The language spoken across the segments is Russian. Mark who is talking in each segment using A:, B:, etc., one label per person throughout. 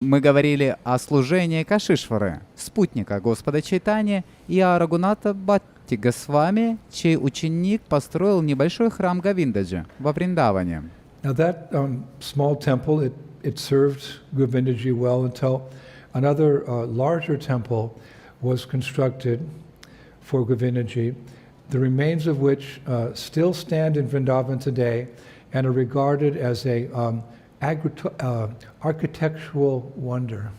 A: Мы говорили о служении Кашишвары, спутника Господа Чайтаньи, и о Рагунатха Бхатти Госвами, чей ученик построил небольшой храм Говиндаджи во Вриндаване.
B: Now that small temple, it served Govindaji well until another larger temple was constructed for Govindaji, the remains of which still stand in Vrindavan today and are regarded as a architectural wonder.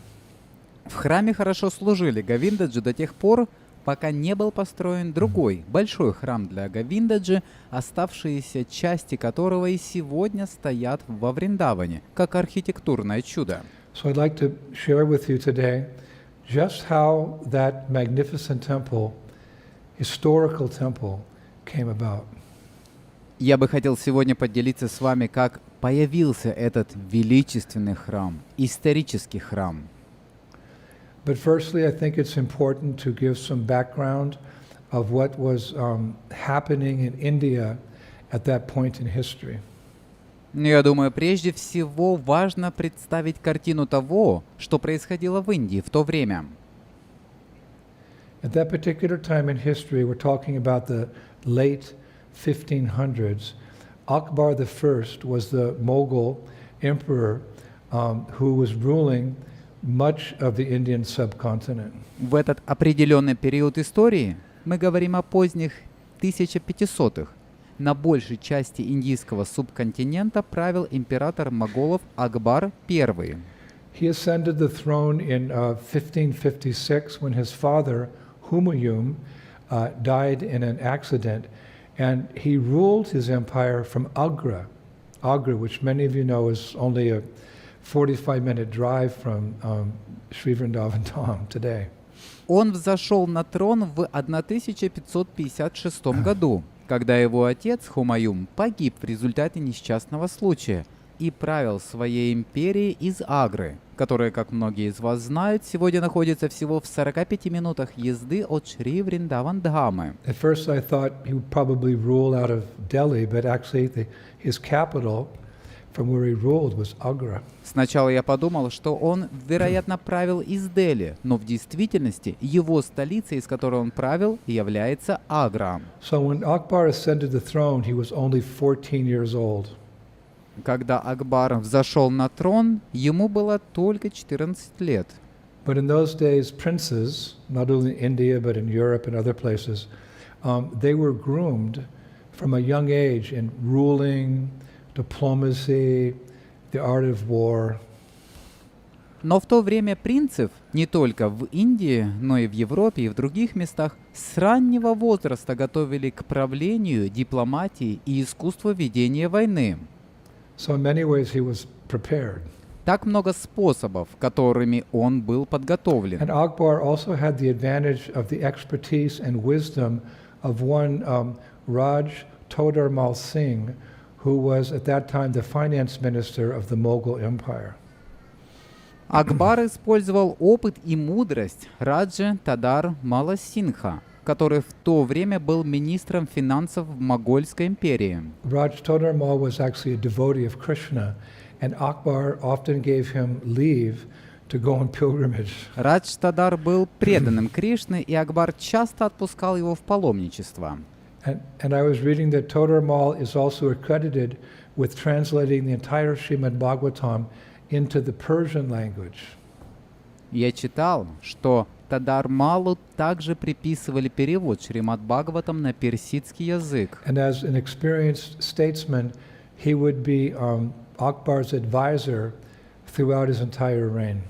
A: В храме хорошо служили Говиндаджи до тех пор, пока не был построен другой, большой храм для Говиндаджи, оставшиеся части которого и сегодня стоят во Вриндаване, как архитектурное чудо.
B: So I'd like to share with you today just how that magnificent temple, historical temple, came about.
A: Я бы хотел сегодня поделиться с вами, как появился этот величественный храм, исторический храм.
B: But firstly, I think it's important to give some background of what was happening in India at that point in history.
A: Я думаю, прежде всего важно представить картину того, что происходило в Индии в то время.
B: At that particular time in history, we're talking about the late 1500s. Akbar I was the Mughal emperor who was ruling much of the Indian subcontinent.
A: В этот определенный период истории мы говорим о поздних 1500-х. На большей части индийского субконтинента правил император моголов Акбар I.
B: He ascended the throne in 1556 when his father, Humayun, died in an accident, and he ruled his empire from Agra, which many of you know is only a 45-minute drive from Sri Vrindavan Dham today.
A: Он взошел на трон в 1556 году, когда его отец Хумаюн погиб в результате несчастного случая и правил своей империей из Агры, которая, как многие из вас знают, сегодня находится всего в 45 минутах езды от Шри Вриндаван Дхамы.
B: At first I thought he would probably rule out of Delhi, but actually his capital from where he ruled was Agra.
A: Сначала я подумал, что он, вероятно, правил из Дели, но в действительности его столицей, из которой он правил, является Агра.
B: So when Akbar ascended the throne, he was only 14 years old.
A: Когда Акбар взошел на трон, ему было только 14 лет.
B: But in those days, princes, not only in India but in Europe and other places, they were groomed from a young age in ruling, diplomacy, the art of war.
A: Но в то время принцев не только в Индии, но и в Европе и в других местах с раннего возраста готовили к правлению, дипломатии и искусству ведения войны.
B: So in many ways he was prepared.
A: Так много способов, которыми он был подготовлен.
B: And Akbar also had the advantage of the expertise and wisdom of one Raj Todar Mal Singh, who was at that time the finance minister of the Mughal Empire.
A: Акбар использовал опыт и мудрость Раджа Тадар Мала Синха, который в то время был министром финансов в Могольской империи.
B: Raj Todar Mal was actually a devotee of Krishna, and Akbar often gave him leave to go on pilgrimage.
A: Радж Тадар был преданным Кришне, и Акбар часто отпускал его в паломничество.
B: And I was reading that Todar Mal is also accredited with translating the entire Srimad Bhagavatam into the Persian language.
A: Я читал, что Тадар Малу также приписывали перевод Шримад Бхагаватам на персидский язык.
B: And as an experienced statesman, he would be Akbar's advisor throughout his entire reign.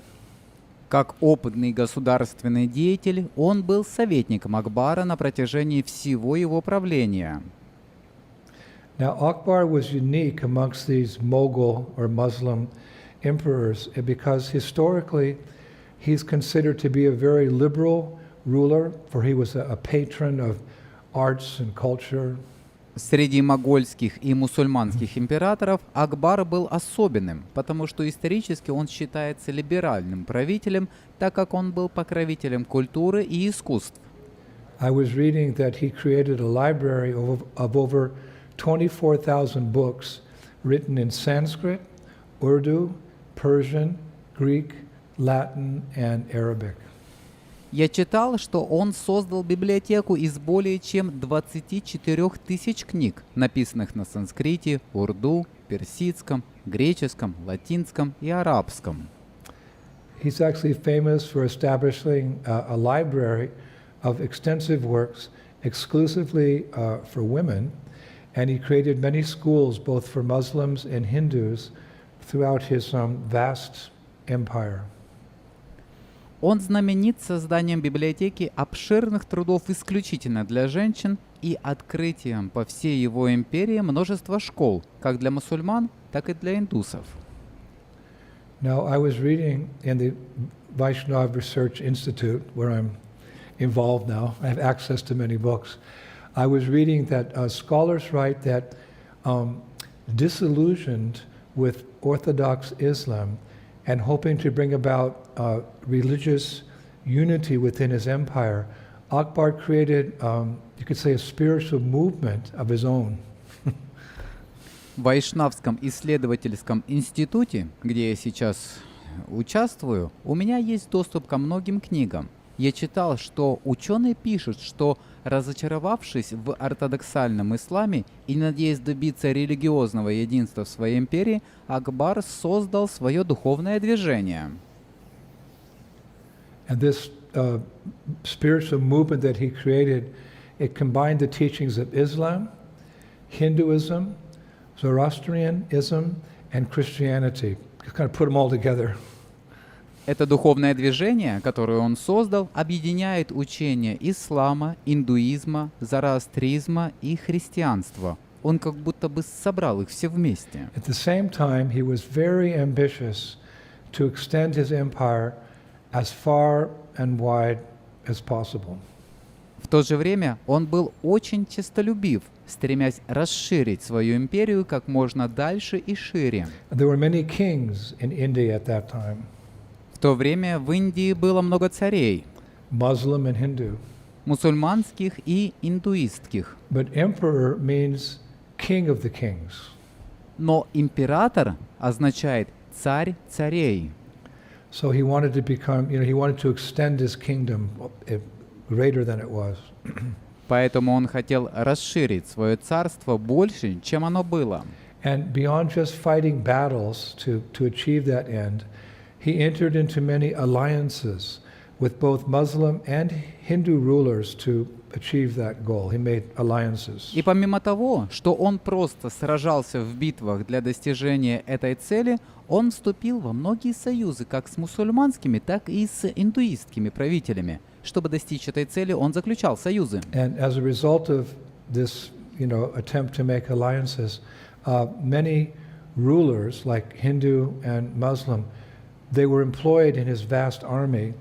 A: Как опытный государственный деятель, он был советником Акбара на протяжении всего его правления.
B: Now, Akbar was unique amongst these Mughal or Muslim emperors because historically he's considered to be a very liberal ruler, for he was a patron of arts and culture.
A: Среди могольских и мусульманских императоров Акбар был особенным, потому что исторически он считается либеральным правителем, так как он был покровителем культуры и искусств.
B: I was reading that he created a library of over 24,000 books written in Sanskrit, Urdu, Persian, Greek, Latin, and Arabic.
A: Я читал, что он создал библиотеку из более чем 24 тысяч книг, написанных на санскрите, урду, персидском, греческом, латинском и арабском.
B: He's actually famous for establishing a library of extensive works exclusively for women, and he created many schools both for Muslims and Hindus throughout his vast empire.
A: Он знаменит созданием библиотеки обширных трудов исключительно для женщин и открытием по всей его империи множества школ, как для мусульман, так и для индусов.
B: Now, I was reading in the Vaishnav Research Institute, where I'm involved now. I have access to many books. I was reading that scholars write that disillusioned with Orthodox Islam and hoping to bring about religious unity within his empire, Akbar created, you could say, a spiritual movement of his own.
A: В Вайшнавском исследовательском институте, где я сейчас участвую, у меня есть доступ ко многим книгам. Я читал, что ученые пишут, что, разочаровавшись в ортодоксальном исламе и надеясь добиться религиозного единства в своей империи, Акбар создал свое духовное движение.
B: And this spiritual movement that he created, it combined the teachings of Islam, Hinduism, Zoroastrianism, and Christianity. Kind of put them all together.
A: Это духовное движение, которое он создал, объединяет учения ислама, индуизма, зороастризма и христианства. Он как будто бы собрал их все вместе.
B: At the same time, he was very ambitious to extend his empire as far and wide as possible.
A: В то же время он был очень честолюбив, стремясь расширить свою империю как можно дальше и шире.
B: There were many kings in India at that time.
A: В то время в Индии было много царей,
B: Muslim and Hindu.
A: мусульманских и индуистских.
B: But emperor means king of the kings.
A: Но император означает царь царей.
B: So he wanted to become, he wanted to extend his kingdom greater than it was.
A: Поэтому он хотел расширить свое царство больше, чем оно было.
B: And beyond just fighting battles to achieve that end, he entered into many alliances with both Muslim and Hindu rulers to achieve that goal. He made alliances.
A: И помимо того, что он просто сражался в битвах для достижения этой цели, он вступил во многие союзы как с мусульманскими, так и с индуистскими правителями. Чтобы достичь этой цели, он заключал союзы.
B: And as a result of this, attempt to make alliances, many rulers, like Hindu and Muslim, they were employed in his vast army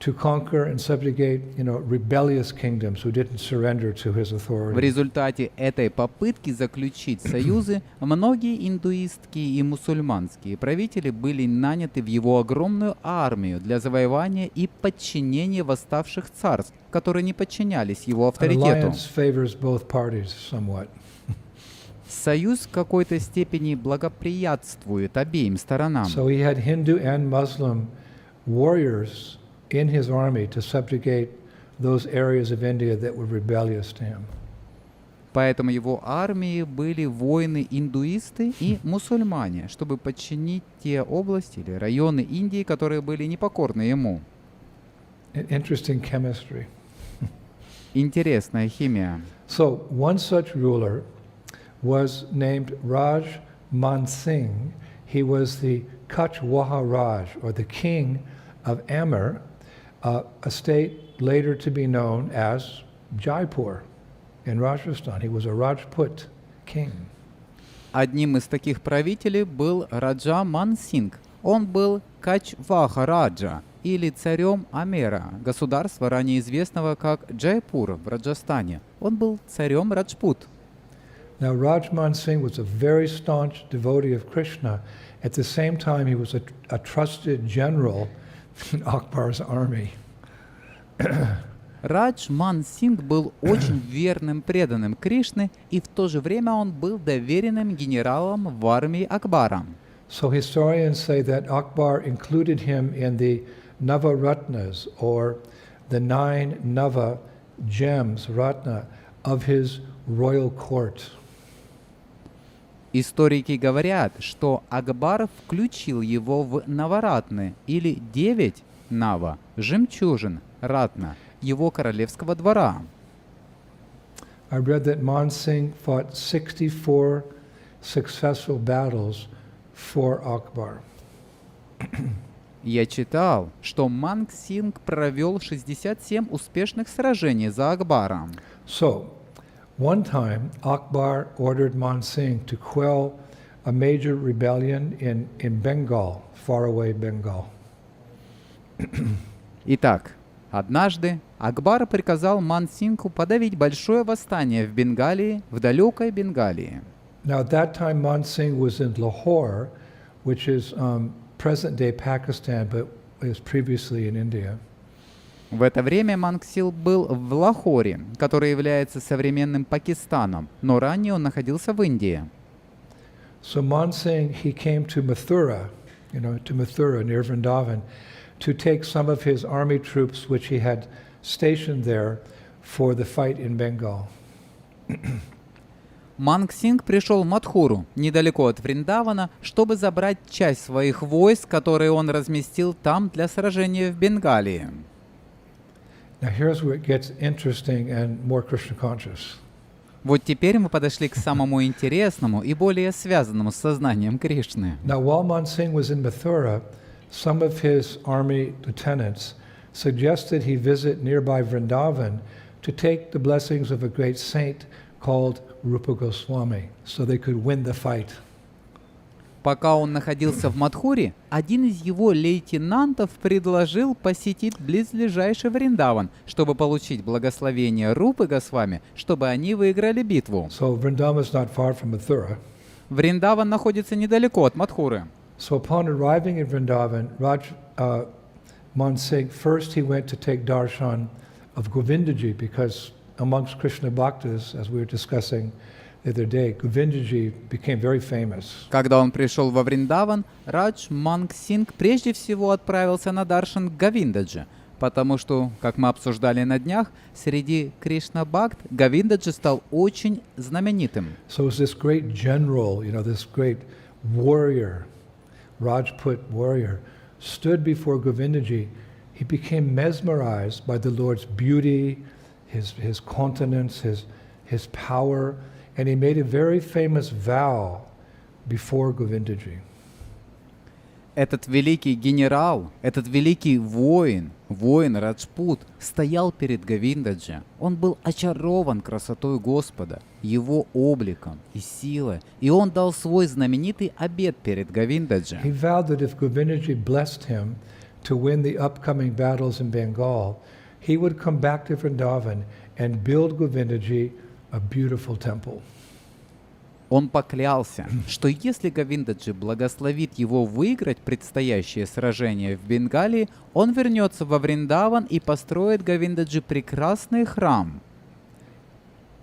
B: to conquer and subjugate, rebellious kingdoms who didn't surrender to his
A: В
B: authority.
A: результате этой попытки заключить союзы, многие индуистские и мусульманские правители были наняты в его огромную армию для завоевания и подчинения восставших царств, которые не подчинялись его
B: An
A: авторитету.
B: alliance favors both parties somewhat.
A: Союз в какой-то степени благоприятствует обеим сторонам.
B: So he had Hindu and Muslim warriors in his army to subjugate those areas of India that were rebellious to him.
A: Поэтому его армии были воины-индуисты и мусульмане, чтобы подчинить те области или районы Индии, которые были непокорны ему.
B: Interesting chemistry.
A: Интересная химия.
B: So one such ruler was named Raj Man Singh. He was the Kachwaha Raj, or the king of Amber, a state later to be known as Jaipur in Rajasthan. He was a Rajput king.
A: Одним из таких правителей был Раджа Ман Синг. Он был Качваха Раджа, или царем Амера, государства, ранее известного как Джайпур в Раджастане. Он был царем Раджпут.
B: Now, Rajman Singh was a very staunch devotee of Krishna. At the same time, he was a trusted general in Akbar's army.
A: Радж Ман Синг был очень верным преданным Кришны, и в то же время он был доверенным генералом в армии Акбара.
B: So historians say that Akbar included him in the Navaratnas, or the 9 Nava gems, Ratna, of his royal court.
A: Историки говорят, что Акбар включил его в Наваратны, или 9 Нава, жемчужин, Ратна, его королевского двора.
B: I read that Man Singh fought 64 successful battles for Akbar.
A: Я читал, что Манг Синг провел 67 успешных сражений за Акбара.
B: So, one time Akbar ordered Man Singh to quell a major rebellion in Bengal, faraway Bengal.
A: Итак, однажды Акбар приказал Ман Сингу подавить большое восстание в Бенгалии, в далекой Бенгалии.
B: Now, at that time, Man Singh was in Lahore, which is present-day Pakistan, but is previously in India.
A: В это время Манг Сил был в Лахоре, который является современным Пакистаном, но ранее он находился в Индии.
B: So Man Singh, he came to Mathura, to Mathura near Vrindavan, to take some of his army troops, which he had stationed there, for the fight in Bengal.
A: Манг Синг пришел в Мадхуру, недалеко от Вриндавана, чтобы забрать часть своих войск, которые он разместил там для сражения в Бенгалии.
B: Now here's where it gets interesting and more Krishna conscious.
A: Вот теперь мы подошли к самому интересному и более связанному с сознанием Кришны.
B: Now, while Man Singh was in Mathura, some of his army lieutenants suggested he visit nearby Vrindavan to take the blessings of a great saint called Rupa Goswami, so they could win the fight.
A: Пока он находился в Мадхуре, один из его лейтенантов предложил посетить близлежащий Вриндаван, чтобы получить благословение Рупы Госвами, чтобы они выиграли битву.
B: So Vrindavan is not far from Mathura.
A: Вриндаван находится недалеко от Мадхуры.
B: So upon arriving in Vrindavan, Man Singh, first he went to take darshan of Govindaji, because amongst Krishna Bhaktas, as we were discussing the other day, Govindaji became very famous.
A: Когда он пришел во Вриндаван, Радж Манг Синг прежде всего отправился на даршан к Говиндаджи, потому что, как мы обсуждали на днях, среди Кришна Бхакт Говиндаджи стал очень знаменитым.
B: So it was this great general, this great warrior, Rajput warrior, stood before Govindaji. He became mesmerized by the Lord's beauty, his continence, his power, and he made a very famous vow before Govindaji.
A: Этот великий генерал, этот великий воин Раджпут, стоял перед Говиндаджи. Он был очарован красотой Господа, его обликом и силой, и он дал свой знаменитый обет перед Говиндаджи.
B: He vowed that if Govindaji blessed him to win the upcoming battles in Bengal, he would come back to Vrindavan and build Govindaji a beautiful temple.
A: Он поклялся, что если Говиндаджи благословит его выиграть предстоящее сражение в Бенгалии, он вернется во Вриндаван и построит Говиндаджи прекрасный храм.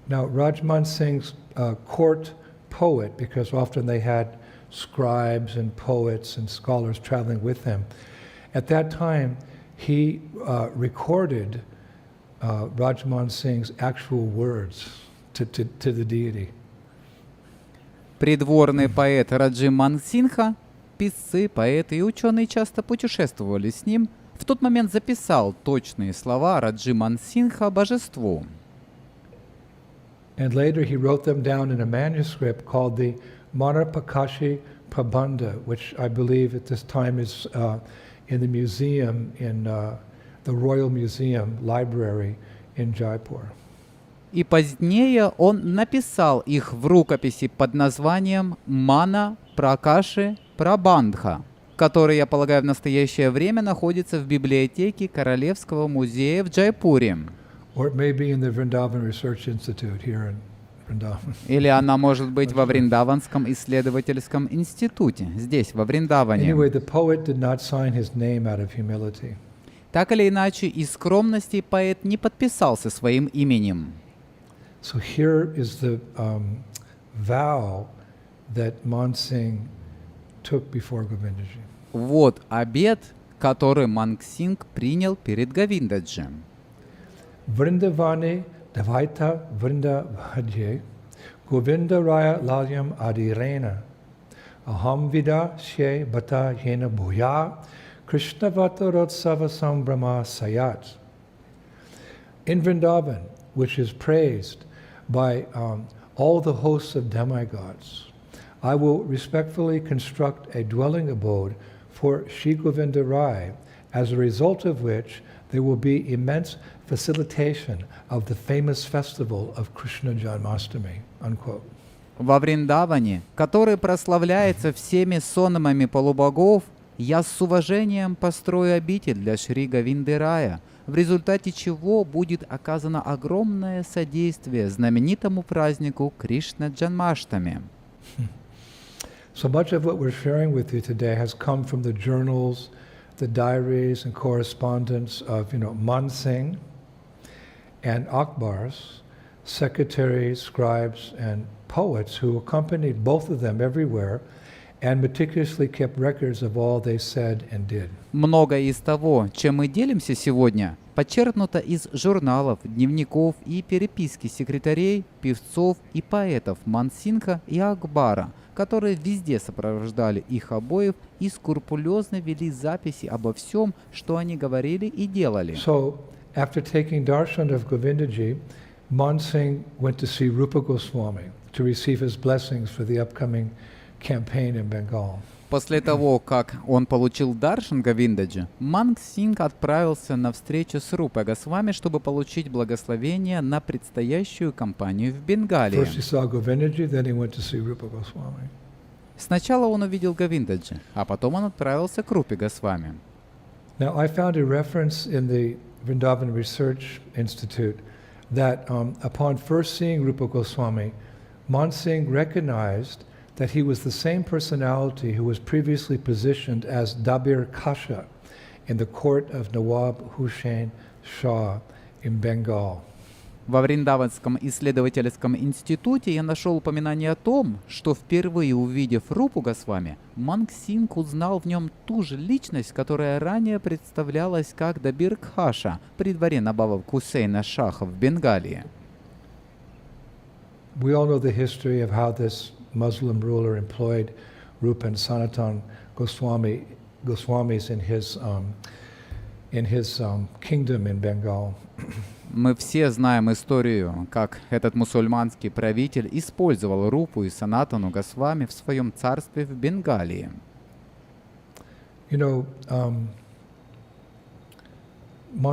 B: Now, Rajman Singh's court poet, because often they had scribes and poets and scholars traveling with them, at that time he recorded Rajman Singh's actual words to the deity.
A: Придворный поэт Раджи Манг Синха, писцы, поэты и ученые часто путешествовали с ним, в тот момент записал точные слова Раджи Манг Синха божеству.
B: And later he wrote them down in a manuscript called the Manapakashi Prabandha, which I believe at this time is in the museum, in the Royal Museum Library in Jaipur.
A: И позднее он написал их в рукописи под названием «Мана Пракаши Прабандха», который, я полагаю, в настоящее время находится в библиотеке Королевского музея в Джайпуре.
B: Or it may be in the Vrindavan Research Institute here in Vrindavan.
A: Или она может быть во Вриндаванском исследовательском институте, здесь, во Вриндаване.
B: Anyway, the poet did not sign his name out of humility.
A: Так или иначе, из скромности поэт не подписался своим именем.
B: So here is the vow that Man Singh took before Govindaji.
A: Вот обет, который Мангсинг принял перед Говиндаджи.
B: Vrindavani Davaita Vrindavadye Govinda Raya Lalyam Adirena Aham Vida She Bata Yena Bhuya Krishna Vata Rotsava Sambrahma Sayat. In Vrindavan, which is praised by all the hosts of demigods, I will respectfully construct a dwelling abode for Shri Govinda Rai, as a result of which there will be immense facilitation of the famous festival of Krishna Janmashtami. Unquote.
A: Во Вриндаване, который прославляется всеми сонмами полубогов, я с уважением построю обитель для Шри Говинды Рая, в результате чего будет оказано огромное содействие знаменитому празднику Кришна Джанмаштами.
B: So much of what we're sharing with you today has come from the journals, the diaries and correspondence of, Man Singh and Akbar's secretaries, scribes, and poets who accompanied both of them everywhere and meticulously kept records of all they said and did.
A: Многое из того, чем мы делимся сегодня, подчеркнуто из журналов, дневников и переписки секретарей, певцов и поэтов Мансинха и Акбара, которые везде сопровождали их обоих и скрупулезно вели записи обо всем, что они говорили и делали.
B: So, after taking darshan of Govindaji, Man Singh went to see Rupa Goswami to receive his blessings for the upcoming campaign in Bengal.
A: После того, как он получил даршан Говиндаджи, Манг Синг отправился на встречу с Рупой Госвами, чтобы получить благословение на предстоящую кампанию в Бенгалии.
B: First he saw Govindaji, then he went to see Rupa Goswami.
A: Сначала он увидел Говиндаджи, а потом он отправился к Рупе Госвами.
B: Now, I found a reference in the Vrindavan Research Institute that upon first seeing Rupa Goswami, Man Singh recognized that he was the same personality who was previously positioned as Dabir Kasha in the court of Nawab Hussain Shah in Bengal.
A: Во Вриндаванском исследовательском институте я нашел упоминание о том, что впервые увидев Рупу Госвами, Манг Синг узнал в нем ту же личность, которая ранее представлялась как Дабир Кхаша при дворе Набаба Хусейна Шаха в Бенгалии.
B: We all know the history of how this Muslim ruler employed Rupa and Sanatan Goswamis in his kingdom in Bengal.
A: Мы все знаем историю, как этот мусульманский правитель использовал Рупу и Санатану Госвами в своем царстве в Бенгалии.
B: Man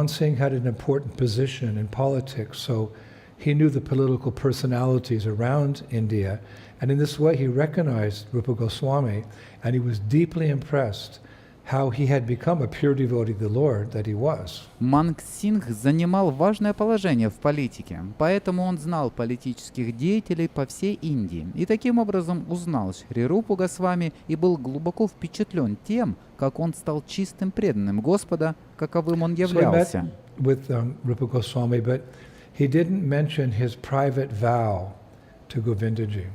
B: Singh had an important position in politics, so he knew the political personalities around India, and in this way he recognized Rupa Goswami, and he was deeply impressed how he had become a pure devotee of the Lord that he was.
A: Манг Сингх занимал важное положение в политике, поэтому он знал политических деятелей по всей Индии и таким образом узнал Шри Рупу Госвами и был глубоко впечатлен тем, как он стал чистым преданным Господа, каковым он являлся.
B: So he met with Rupa Goswami, but he didn't mention his private vow to Govindaji.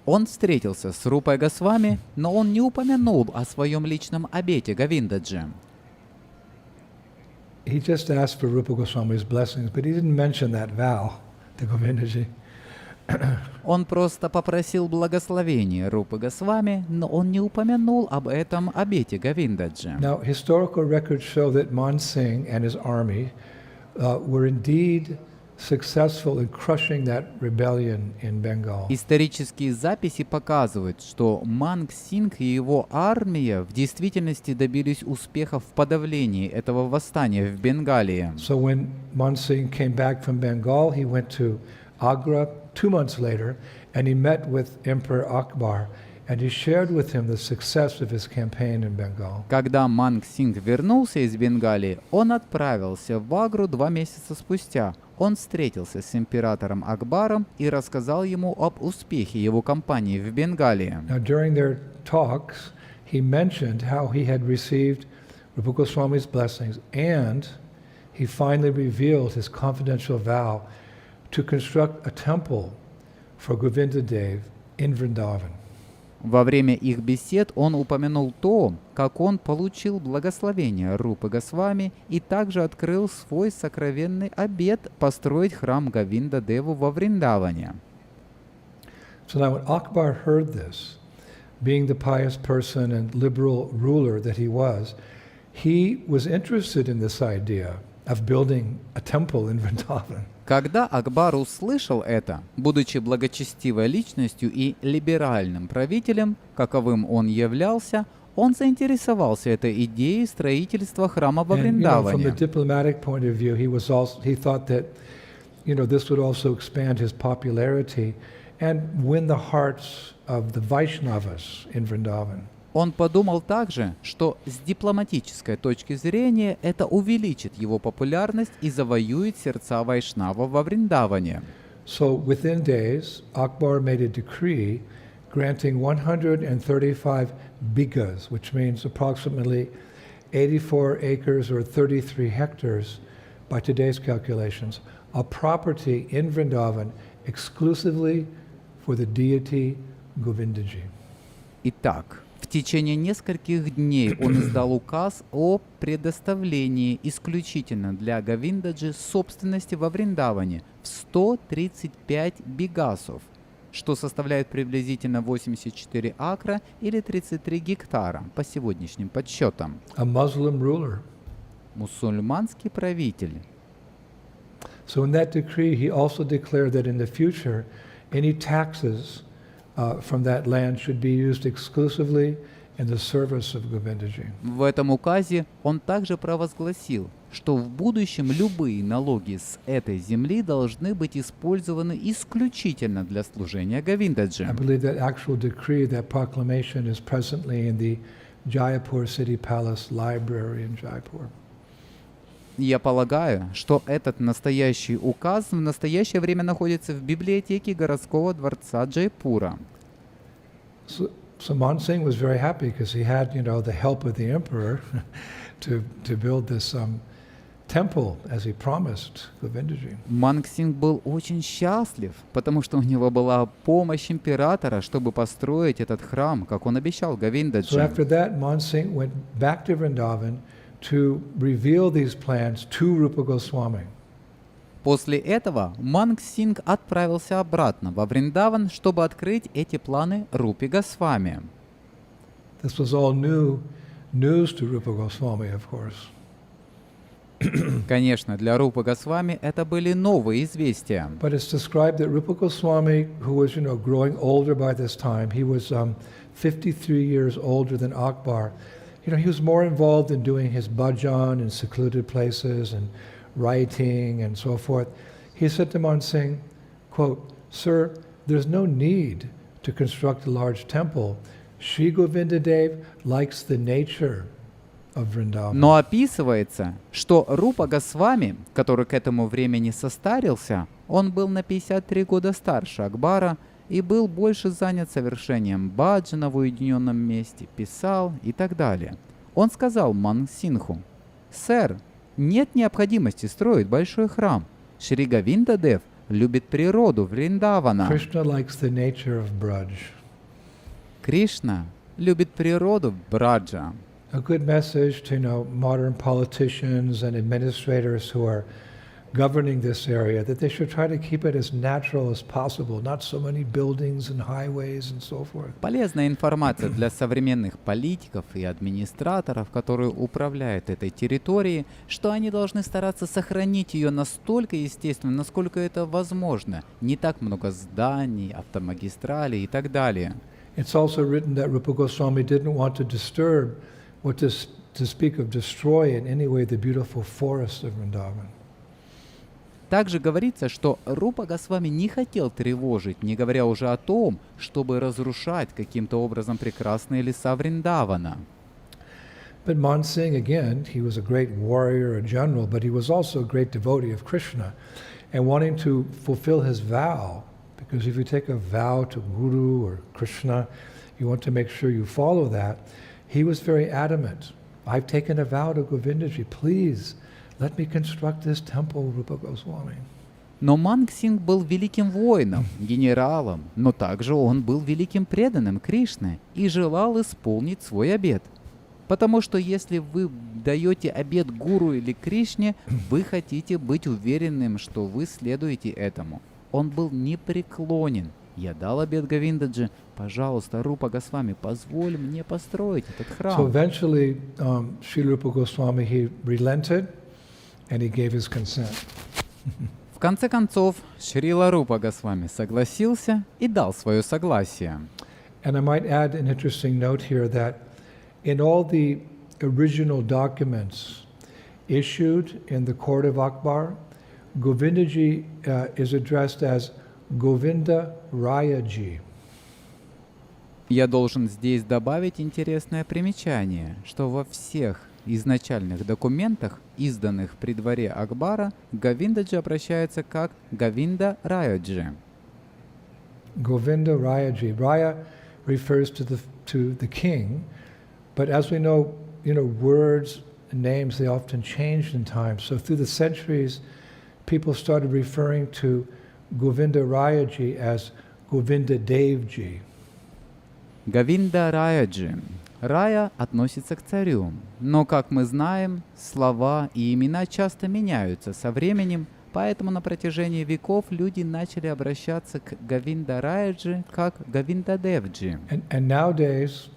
A: Он встретился с Рупой Госвами, но он не упомянул о своем личном обете Говиндаджи.
B: He just asked for Rupa Goswami's blessings, but he didn't mention that vow to Govindaji.
A: Он просто попросил благословения Рупы Госвами, но он не упомянул об этом обете Говиндаджи.
B: Now, historical records show that Man Singh and his army were indeed successful in crushing that rebellion in Bengal.
A: Исторические записи показывают, что Манг Сингх и его армия в действительности добились успеха в подавлении этого восстания в Бенгалии.
B: So when Man Singh came back from Bengal, he went to Agra 2 months later, and he met with Emperor Akbar, and he shared with him the success of his campaign in Bengal.
A: Когда Манг Сингх вернулся из Бенгалии, он отправился в Агру 2 месяца спустя. Он встретился с императором Акбаром и рассказал ему об успехе его кампании в Бенгалии.
B: Now, during their talks, he mentioned how he had received Rupa Goswami's blessings, and he finally revealed his confidential vow to construct a temple for Govinda Dev in Vrindavan.
A: Во время их бесед он упомянул то, как он получил благословение Рупы Госвами и также открыл свой сокровенный обет построить храм Говиндадеву во Вриндаване.
B: So now when Akbar heard this, being the pious person and liberal ruler that he was interested in this idea of building a temple in Vrindavan.
A: Когда Акбар услышал это, будучи благочестивой личностью и либеральным правителем, каковым он являлся, он заинтересовался этой идеей строительства храма во
B: And, from the
A: Вриндаване.
B: diplomatic point of view, he thought that, this would also expand his popularity and win the hearts of the Vaishnavas in Vrindavan.
A: Он подумал также, что с дипломатической точки зрения это увеличит его популярность и завоюет сердца вайшнавов во Вриндаване.
B: So within days, Akbar made a decree granting 135 bighas, which means approximately 84 acres or 33 hectares by today's calculations, of property in Vrindavan exclusively for the deity Govindaji.
A: Итак, в течение нескольких дней он издал указ о предоставлении исключительно для Говиндаджи собственности во Вриндаване в 135 бигасов, что составляет приблизительно 84 акра или 33 гектара по сегодняшним подсчетам.
B: A Muslim ruler.
A: Мусульманский правитель.
B: So in that decree, he also declared that in the future, any taxes from that land should be used exclusively in the service of Govindaji.
A: В этом указе он также провозгласил, что в будущем любые налоги с этой земли должны быть использованы исключительно для служения Говиндаджи.
B: I believe that actual decree, that proclamation, is presently in the Jaipur City Palace Library in Jaipur.
A: Я полагаю, что этот настоящий указ в настоящее время находится в библиотеке городского дворца Джайпура.
B: So Man Singh was very happy because he had, the help of the emperor to build this temple as he promised Govindaji.
A: Манг Синг был очень счастлив, потому что у него была помощь императора, чтобы построить этот храм, как он обещал
B: So
A: Говиндаджи.
B: after that, Man Singh went back to Vrindavan to reveal these plans to Rupa Goswami.
A: После этого Манг Синг отправился обратно во Вриндаван, чтобы открыть эти планы Рупе Госвами.
B: This was all new news to Rupa Goswami, of course.
A: Конечно, для Рупы Госвами это были новые известия.
B: But it's described that Rupa Goswami, who was, growing older by this time, he was 53 years older than Akbar. He was more involved in doing his bhajan in secluded places and writing and so forth. He said to Man Singh, quote, "Sir, there's no need to construct a large temple. Shri Govindadev likes the nature of Vrindavan."
A: Но описывается, что Рупа Госвами, который к этому времени состарился, он был на 53 года старше Акбара и был больше занят совершением баджана в уединенном месте, писал и так далее. Он сказал Манг Синху: «Сэр, нет необходимости строить большой храм. Шри Говиндадев любит природу Вриндавана».
B: Krishna likes the nature of Braj.
A: Кришна любит природу Браджа.
B: A good message to, modern politicians and administrators who are governing this area, that they should try to keep it as natural as possible, not so many buildings and highways and so forth.
A: Полезная информация для современных политиков и администраторов, которые управляют этой территорией, что они должны стараться сохранить ее настолько естественно, насколько это возможно. Не так много зданий, автомагистралей и так далее.
B: It's also written that Rupa Goswami didn't want to disturb or to speak of destroy in any way the beautiful forests of Vrindavan.
A: Также говорится, что Рупа Госвами не хотел тревожить, не говоря уже о том, чтобы разрушать каким-то образом прекрасные леса Вриндавана.
B: But Man Singh, again, he was a great warrior, a general, but he was also a great devotee of Krishna. And wanting to fulfill his vow, because if you take a vow to Guru or Krishna, you want to make sure you follow that. He was very adamant. I've taken a vow to Govindaji, please let me construct this temple, Rupa Goswami.
A: Но Манг Сингх был великим воином, генералом, но также он был великим преданным Кришне и желал исполнить свой обет. Потому что если вы даете обет гуру или Кришне, вы хотите быть уверенным, что вы следуете этому. Он был непреклонен. Я дал обет Говиндаджи, пожалуйста, Рупа Госвами, позволь мне построить этот
B: So
A: храм.
B: eventually, Sri Rupa Goswami, he relented and he gave his consent.
A: В конце концов, Шрила Рупа Госвами согласился и дал свое согласие.
B: And I might add an interesting note here that in all the original documents issued in the court of Akbar, Govindaji is addressed as Govinda Rayaji.
A: Я должен здесь добавить интересное примечание, что во всех изначальных документах, изданных при дворе Акбара, Говиндаджи обращается как Говинда Раяджи.
B: Govinda Rayaji. Raya refers to the king, but as we know, words and names, they often changed in time. So through the centuries, people started referring to Govinda Rayaji as Govinda Devji.
A: Говинда Раяджи. Рая относится к царю, но, как мы знаем, слова и имена часто меняются со временем, поэтому на протяжении веков люди начали обращаться к Говинда Раяджи как Говинда Девджи.
B: And nowadays,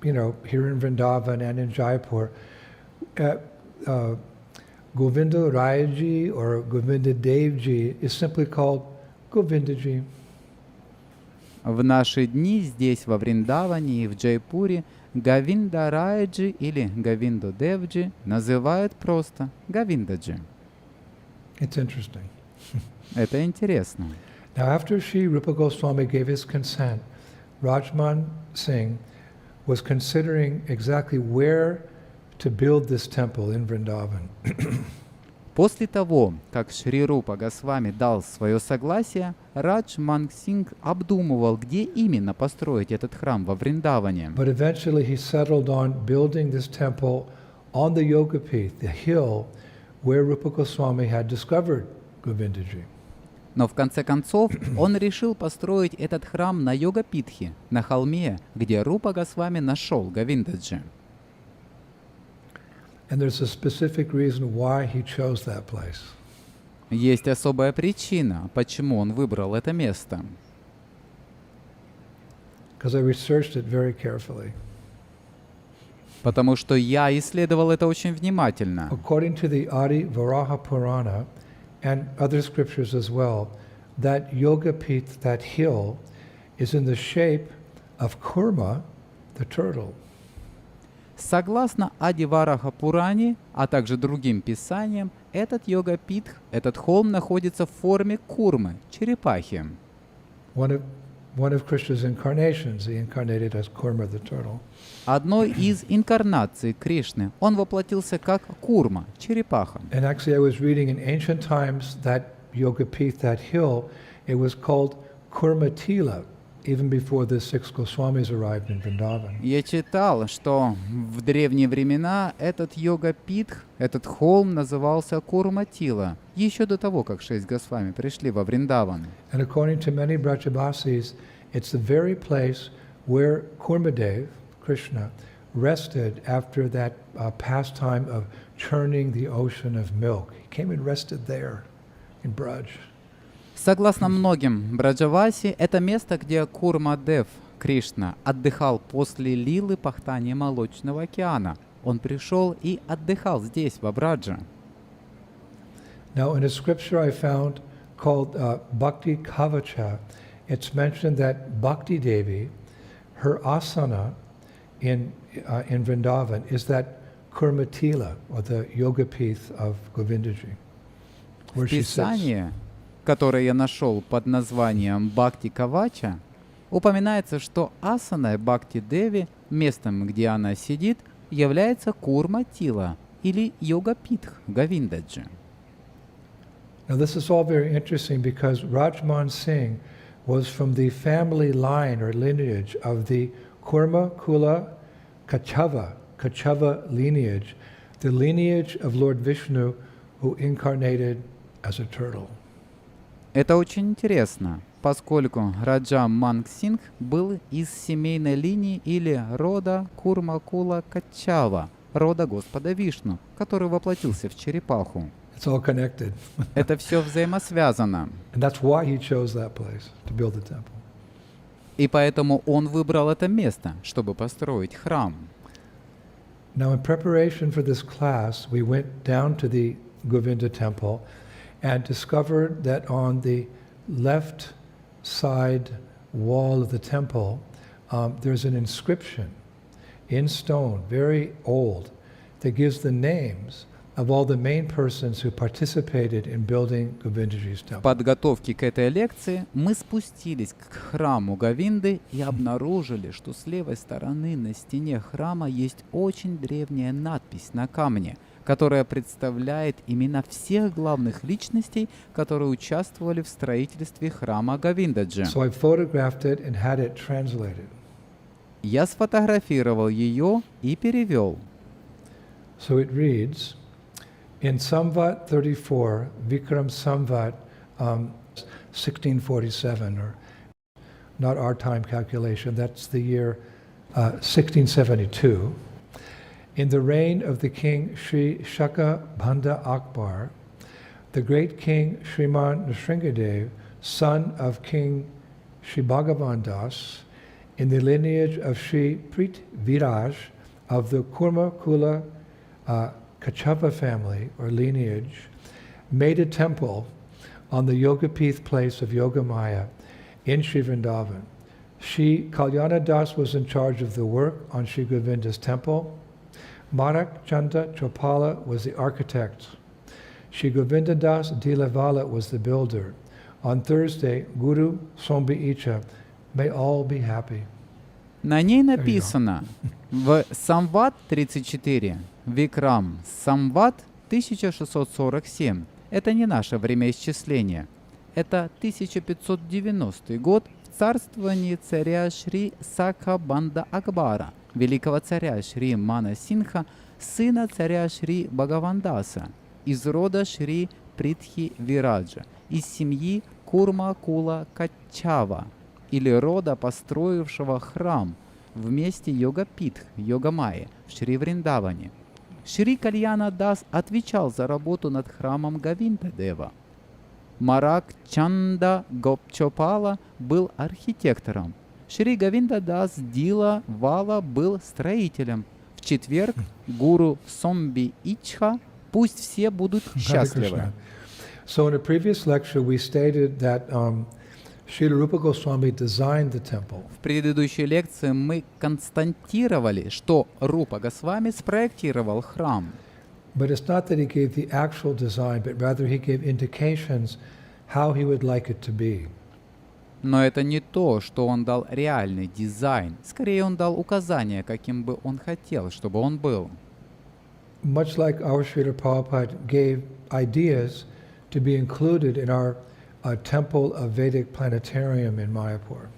B: here in Vrindavan and in Jaipur, Govinda Rayaji or Govinda Devji is simply called Govindaji.
A: В наши дни здесь, во Вриндаване и в Джайпуре, Говинда Раяджи или Говинду Девджи называют просто Говиндаджи.
B: It's interesting.
A: Это интересно.
B: Now, after Sri Rupa Goswami gave his consent, Rajman Singh was considering exactly where to build this temple in Vrindavan.
A: После того, как Шри Рупа Госвами дал свое согласие, Радж Манг Сингх обдумывал, где именно построить этот храм во Вриндаване.
B: But eventually he settled on building this temple on the Yogapeeth, the hill where Rupa Goswami had discovered Govindaji.
A: Но в конце концов он решил построить этот храм на Йога-Питхе, на холме, где Рупа Госвами нашел Говиндаджи.
B: And there's a specific reason why he chose that place.
A: Есть особая причина, почему он выбрал это место.
B: Because I researched it very carefully.
A: Потому что я исследовал это очень внимательно.
B: According to the Adi Varaha Purana and other scriptures as well, that Yogapeeth, that hill, is in the shape of Kurma, the turtle.
A: Согласно Адивараха Пуране, а также другим писаниям, этот йога-питх, этот холм находится в форме курмы, черепахи.
B: One of Krishna's incarnations, he incarnated as Kurma, the turtle.
A: Одной из инкарнаций Кришны он воплотился как курма, черепаха.
B: And actually I was reading in ancient times that Yogapeeth, that hill, it was called Kurmatila, even before the six Goswamis arrived in Vrindavan.
A: Я читал, что в древние времена этот йога-питх, этот холм назывался Курматила, еще до того, как 6 Госвами пришли во Вриндаван.
B: And according to many Brajavasis, it's the very place where Kurmadev, Krishna, rested after that pastime of churning the ocean of milk. He came and rested there in Braj.
A: Согласно многим Браджаваси, это место, где Курмадев, Кришна, отдыхал после лилы пахтания молочного океана. Он пришел и отдыхал здесь, в Браджа.
B: Now, in a scripture I found called Bhakti Kavacha, it's mentioned that Bhakti Devi, her asana in Vrindavan is that Kurmatila, or the Yogapeeth of Govindaji, where she sits.
A: Писание, которое я нашел под названием Бхакти Кавача, упоминается, что асана Бхакти Деви, местом, где она сидит, является Курматила или Йога-Питх Говиндаджи.
B: Now this is all very interesting because Rajman Singh was from the family line or lineage of the Kurma Kula Kachava lineage, the lineage of Lord Vishnu who incarnated as a turtle.
A: Это очень интересно, поскольку Раджа Манг Сингх был из семейной линии или рода Курма-Кула Качава, рода Господа Вишну, который воплотился в черепаху.
B: It's all connected.
A: Это все взаимосвязано.
B: And that's why he chose that place to build the temple.
A: И поэтому он выбрал это место, чтобы построить храм.
B: Now, in preparation for this class, we went down to the Govinda temple and discovered that on the left side wall of the temple, there's an inscription in stone, very old, that gives the names of all the main persons who participated in building Govindaji's
A: В
B: temple.
A: подготовке к этой лекции мы спустились к храму Говинды и обнаружили, что с левой стороны на стене храма есть очень древняя надпись на камне, которая представляет имена всех главных личностей, которые участвовали в строительстве храма Говиндаджи.
B: So I photographed it and had it translated.
A: Я сфотографировал ее и перевел.
B: So it reads, in Samvat 34, Vikram Samvat 1647, or not our time calculation, that's the year 1672, in the reign of the king Sri Shaka Banda Akbar, the great king Sriman Nrsingadev, son of King Sri Bhagavan Das, in the lineage of Sri Prit Viraj of the Kurma Kula Kachava family or lineage, made a temple on the Yogapeeth place of Yogamaya in Sri Vrindavan. Sri Kalyana Das was in charge of the work on Sri Govinda's temple. Marak Chanda Chopala was the architect. Sri Govinda Das Dilavala was the builder. On Thursday, Guru Sombi Icha, may all be happy.
A: На ней написано в Самват 34, Викрам Самват 1647. Это не наше времяисчисление. Это 1590 год в царствовании царя Шри Сакабанда Акбара, великого царя Шри Мана Синха, сына царя Шри Бхагавандаса, из рода Шри Притхи Вираджа, из семьи Курма Кула Качава, или рода, построившего храм в месте Йога-Питх, Йога-Майи, в Шри Вриндаване. Шри Кальяна Дас отвечал за работу над храмом Говинда-дева. Марак Чанда Гопчопала был архитектором. Шри Говинда Дас Дила Вала был строителем. В четверг гуру Сомби Ичха, пусть все будут счастливы.
B: So in a previous lecture we stated that Srila Rupa Goswami designed the temple.
A: В предыдущей лекции мы констатировали, что Рупа Госвами спроектировал храм.
B: But it's not that he gave the actual design, but rather he gave indications how he would like it to be.
A: Но это не то, что он дал реальный дизайн. Скорее, он дал указания, каким бы он хотел, чтобы он был.
B: Much like our Srila Prabhupada gave ideas to be included in our temple of Vedic planetarium in Mayapur.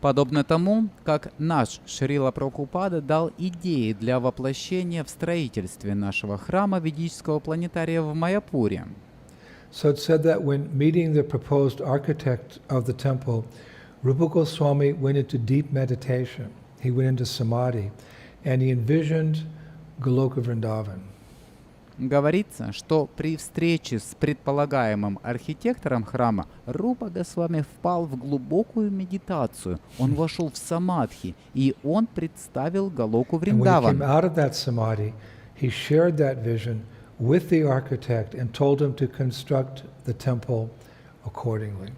A: Подобно тому, как наш Шрила Прабхупада дал идеи для воплощения в строительстве нашего храма ведического планетария в Майяпуре.
B: So it said that when meeting the proposed architect of the temple, Rupa Goswami went into deep meditation. He went into samadhi, and he envisioned Goloka Vrindavan.
A: Говорится, что при встрече с предполагаемым архитектором храма Рупа Госвами впал в глубокую медитацию. Он вошел в самадхи, и он представил Галоку
B: And when he came
A: Вриндаван.
B: out of that samadhi, he shared that vision with the architect and told him to construct the temple accordingly.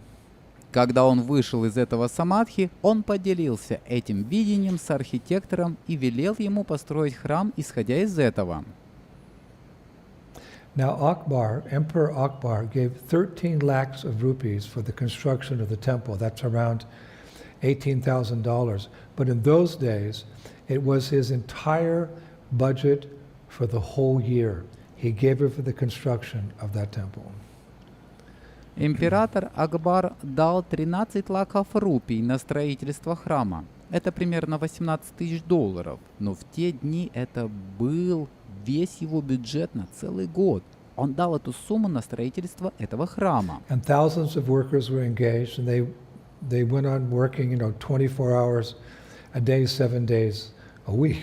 A: Когда он вышел из этого самадхи, он поделился этим видением с архитектором и велел ему построить храм, исходя из этого.
B: Now Akbar, Emperor Akbar, gave 13 lakhs of rupees for the construction of the temple. That's around $18,000. But in those days, it was his entire budget for the whole year. He gave it for the construction of that temple.
A: Император Акбар дал 13 лаков рупий на строительство храма. Это примерно $18 тысяч. Но в те дни это был весь его бюджет на целый год. Он дал эту сумму на строительство этого храма.
B: And thousands of workers were engaged, and they went on working, 24 hours a day, 7 days a week.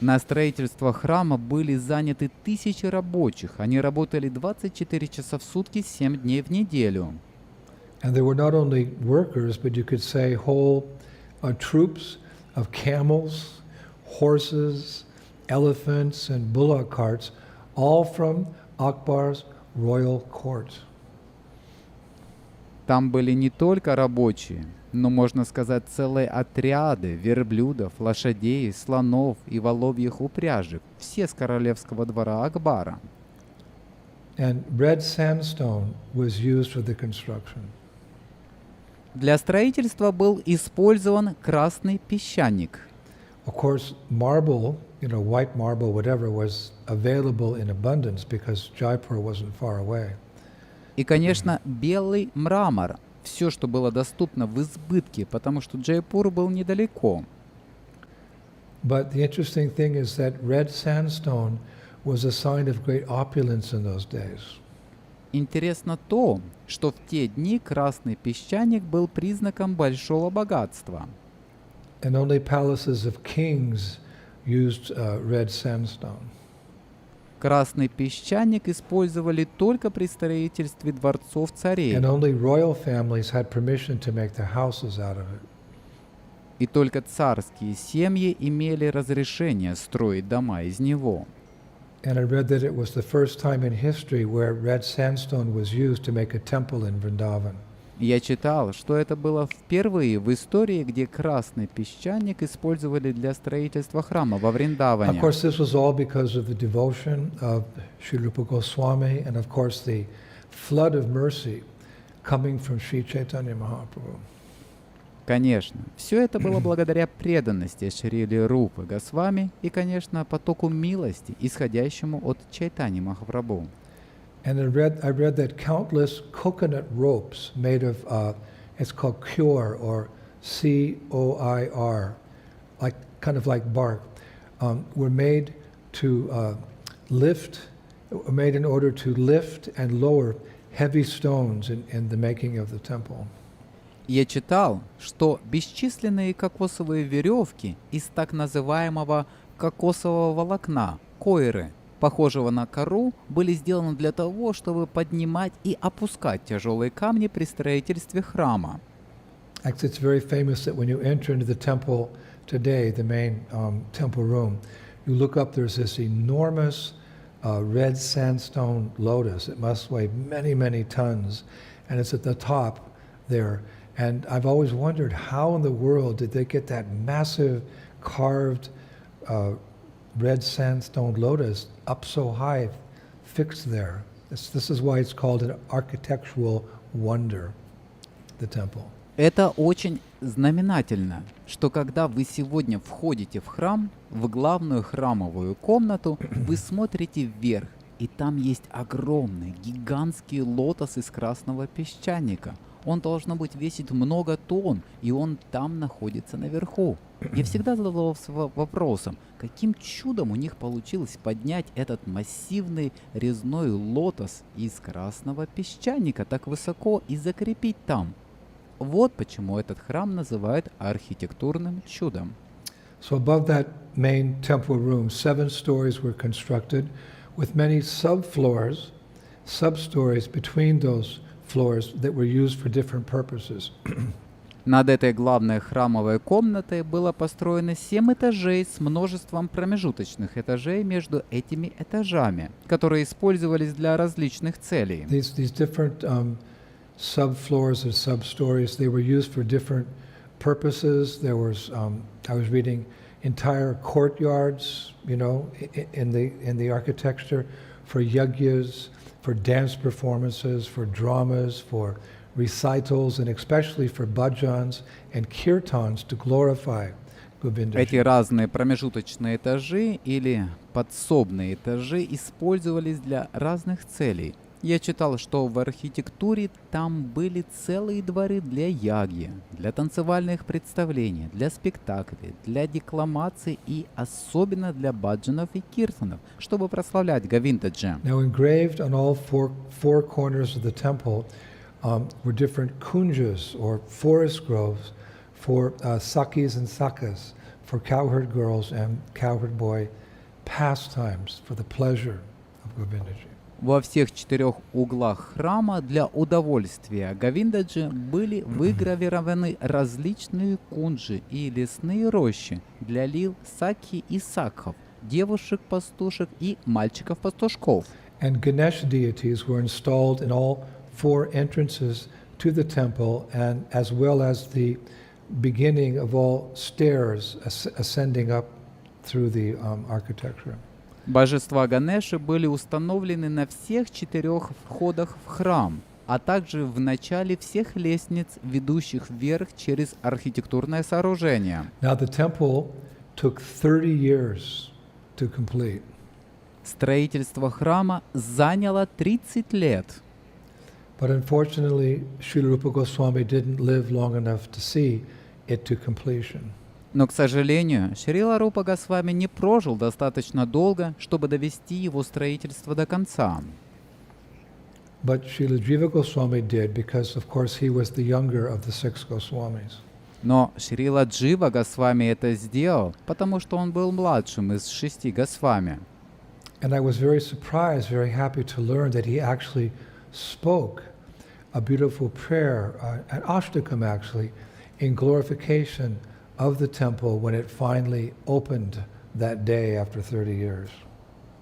A: На строительство храма были заняты тысячи рабочих. Они работали 24 часа в сутки, 7 дней в неделю.
B: And there were not only workers, but you could say whole troops of camels, horses, elephants, and bullock carts, all from Akbar's royal court.
A: Там были не только рабочие, но, можно сказать, целые отряды верблюдов, лошадей, слонов и воловьих упряжек, все с королевского двора Акбара.
B: And red sandstone was used for the construction.
A: Для строительства был использован красный песчаник.
B: Of course, marble, white marble, whatever, was available in abundance because Jaipur wasn't far away.
A: И, конечно, белый мрамор. Все, что было доступно в избытке, потому что Джайпур был недалеко.
B: But the interesting thing is that red sandstone was a sign of great opulence in those days.
A: Интересно то, что в те дни красный песчаник был признаком большого богатства.
B: And only palaces of kings used red sandstone.
A: Красный песчаник использовали только при строительстве дворцов царей.
B: And only royal families had permission to make their houses out of it.
A: И только царские семьи имели разрешение строить дома из него.
B: And I read that it was the first time in history where red sandstone was used to make a temple in Vrindavan.
A: Я читал, что это было впервые в истории, где красный песчаник использовали для строительства храма во
B: Of
A: Вриндаване.
B: course, this was all because of the devotion of Srila Goswami and, of course, the flood of mercy coming from Sri Chaitanya Mahaprabhu.
A: Конечно, все это было благодаря преданности Шрили Рупы Госвами и, конечно, потоку милости, исходящему от Чайтани Махапрабху.
B: And I read that countless coconut ropes made of, it's called Cure or COIR, kind of like bark, were made to made in order to lift and lower heavy stones in the making of the temple.
A: Я читал, что бесчисленные кокосовые веревки из так называемого кокосового волокна, койры, похожего на кору, были сделаны для того, чтобы поднимать и опускать тяжелые камни при строительстве храма.
B: Actually, it's very famous that when you enter into the temple today, the main temple room, you look up, there's this enormous red sandstone lotus. It must weigh many, many tons, and it's at the top there. And I've always wondered, how in the world did they get that massive carved red sandstone lotus up so high, fixed there? This is why it's called an architectural wonder, the temple.
A: Это очень знаменательно, что когда вы сегодня входите в храм, в главную храмовую комнату, вы смотрите вверх, и там есть огромный, гигантский лотос из красного песчаника. Он, должно быть, весит много тонн, и он там находится наверху. Я всегда задавался вопросом, каким чудом у них получилось поднять этот массивный резной лотос из красного песчаника так высоко и закрепить там. Вот почему этот храм называют архитектурным чудом.
B: So above that main temple room, 7 stories were constructed with many subfloors, substories between those floors that were used for different purposes.
A: Над этой главной храмовой комнатой было построено 7 этажей с множеством промежуточных этажей между этими этажами, которые использовались для различных целей.
B: These different subfloors or substories, they were used for different purposes. There was, I was reading, entire courtyards, in the architecture for yagyas, for dance performances, for dramas, for recitals, and especially for bhajans and kirtans to glorify Говиндаджи.
A: Эти разные промежуточные этажи или подсобные этажи использовались для разных целей. Я читал, что в архитектуре там были целые дворы для ягьи, для танцевальных представлений, для спектаклей, для декламаций и особенно для баджанов и киртанов, чтобы прославлять Говиндаджи.
B: Now, engraved on all four corners of the temple were different kunjas or forest groves for sakis and sakas, for cowherd girls and cowherd boy pastimes for the pleasure of Govindaji.
A: Во всех 4 углах храма для удовольствия Говиндаджи были выгравированы различные кунджи и лесные рощи для лил, саки и сакхов, девушек-пастушек и мальчиков-пастушков.
B: And Ganesh deities were installed in all 4 entrances to the temple, and as well as the beginning of all stairs ascending up through the architecture.
A: Божества Ганеши были установлены на всех 4 входах в храм, а также в начале всех лестниц, ведущих вверх через архитектурное сооружение.
B: Now the temple took 30 years to complete.
A: Строительство храма заняло 30 лет.
B: But unfortunately, Srila Rupa Goswami didn't live long enough to see it to completion.
A: Но, к сожалению, Шрила Рупа Госвами не прожил достаточно долго, чтобы довести его строительство до конца.
B: But Srila Jiva Goswami did, because of course he was the younger of the 6 Goswamis.
A: Но Шрила Джива Госвами это сделал, потому что он был младшим из 6 Госвами.
B: And I was very surprised, very happy to learn that he actually spoke a beautiful prayer, an ashtakam actually, in glorification of the temple when it finally opened that day after 30 years.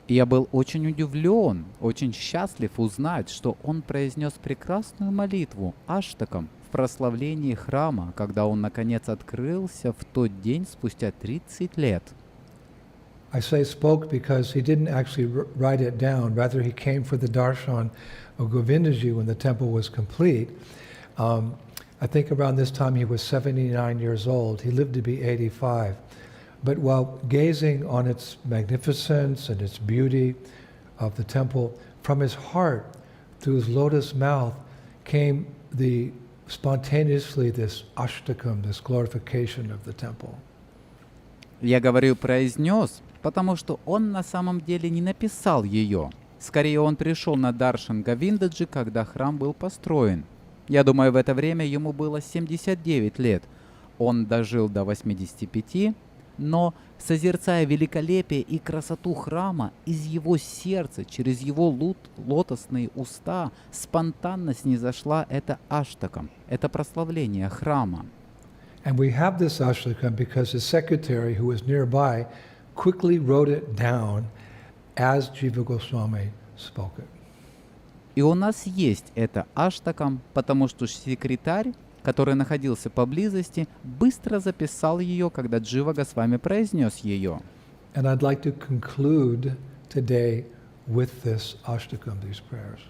A: И я был очень удивлен, очень счастлив узнать, что он произнес прекрасную молитву аштакам в прославлении храма, когда он наконец открылся в тот день спустя 30 лет.
B: I say spoke because he didn't actually write it down. Rather, he came for the darshan of Govindaji when the temple was complete. I think around this time he was 79 years old. He lived to be 85. But while gazing on its magnificence and its beauty of the temple, from his heart, through his lotus mouth, came spontaneously this ashtakam, this glorification of the temple.
A: Я говорю «произнес», потому что он на самом деле не написал ее. Скорее, он пришел на даршан Говиндаджи, когда храм был построен. Я думаю, в это время ему было 79 лет. Он дожил до 85, но, созерцая великолепие и красоту храма, из его сердца, через его лотосные уста, спонтанно снизошла эта аштакам, это прославление храма.
B: And we have this ashtakam because his secretary, who was nearby, quickly wrote it down as Jiva Goswami spoke it.
A: И у нас есть это аштакам, потому что секретарь, который находился поблизости, быстро записал ее, когда Джива Госвами произнес ее.
B: And I'd like to conclude today with this ashtakam, these prayers.